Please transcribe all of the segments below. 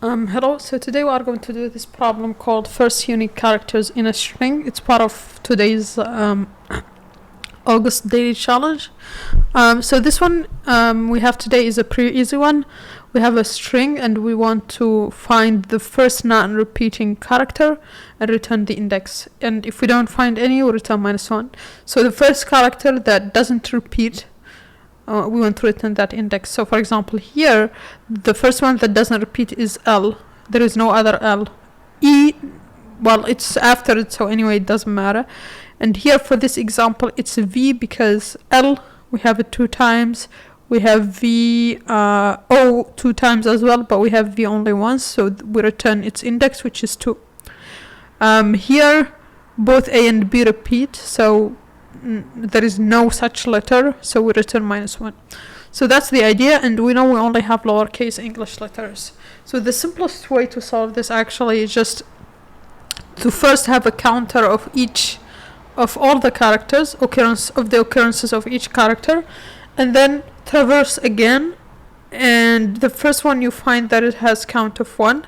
Hello, so today we are going to do this problem called first unique characters in a string. It's part of today's August daily challenge. So this one we have today is a pretty easy one. We have a string and we want to find the first non-repeating character and return the index. And if we don't find any, we return -1. So the first character that doesn't repeat, we want to return that index. So for example here, the first one that doesn't repeat is L. There is no other L. E, well, it's after it, so anyway it doesn't matter. And here for this example it's V because L, we have it 2 times. We have V, O 2 times as well, but we have V only once, so we return its index, which is 2. Here both A and B repeat, so there is no such letter, so we return -1. So that's the idea, and we know we only have lowercase English letters. So the simplest way to solve this actually is just to first have a counter of each of all the characters, occurrences of each character, and then traverse again, and the first one you find that it has count of 1,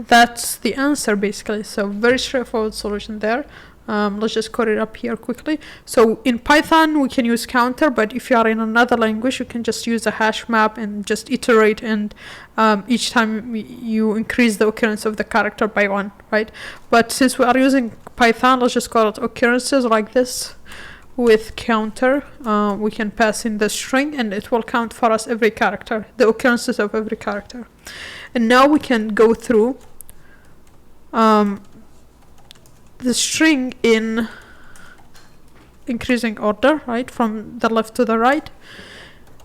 that's the answer basically. So very straightforward solution there. Let's just code it up here quickly. So in Python we can use counter, but if you are in another language you can just use a hash map and just iterate, and each time you increase the occurrence of the character by 1, right? But since we are using Python, let's just call it occurrences like this with counter. We can pass in the string and it will count for us every character, the occurrences of every character. And now we can go through the string in increasing order, right, from the left to the right.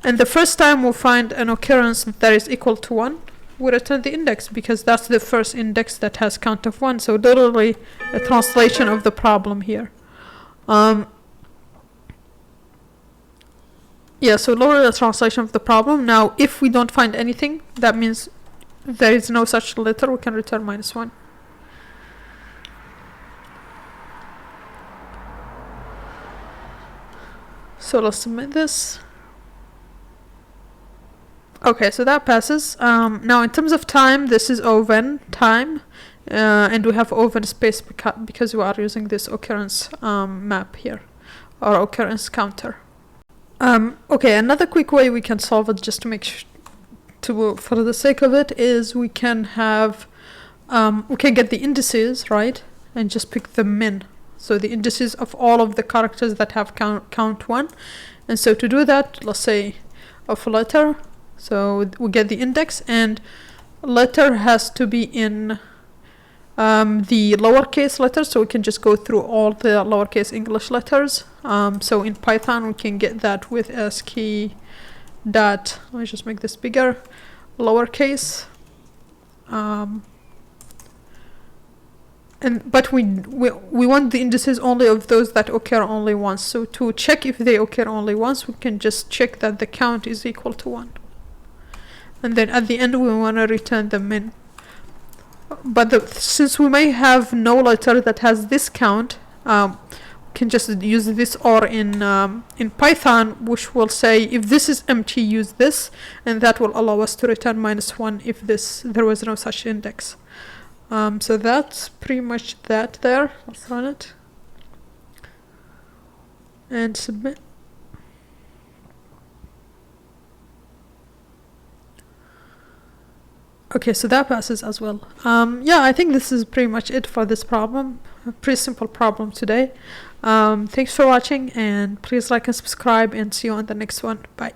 And the first time we find an occurrence that is equal to 1, we return the index because that's the first index that has count of 1. So literally a translation of the problem here. Yeah, so literally a translation of the problem. Now if we don't find anything, that means there is no such letter, we can return -1. So let's submit this. Okay, so that passes. Now in terms of time, this is oven time, and we have oven space because we are using this occurrence map here, or occurrence counter. Okay, another quick way we can solve it, just to make for the sake of it, is we can have we can get the indices, right, and just pick the min. So the indices of all of the characters that have count 1. And so to do that, let's say of a letter, so we get the index, and letter has to be in the lowercase letters, so we can just go through all the lowercase English letters. So in Python we can get that with ASCII dot, let me just make this bigger, lowercase, but we want the indices only of those that occur only once. So to check if they occur only once, we can just check that the count is equal to 1, and then at the end we want to return the min. But since we may have no letter that has this count, we can just use this OR in Python, which will say if this is empty, use this, and that will allow us to return -1 if there was no such index. So that's pretty much that there. Let's run it and submit. Okay, so that passes as well. Yeah, I think this is pretty much it for this problem. A pretty simple problem today. Thanks for watching, and please like and subscribe, and see you on the next one. Bye.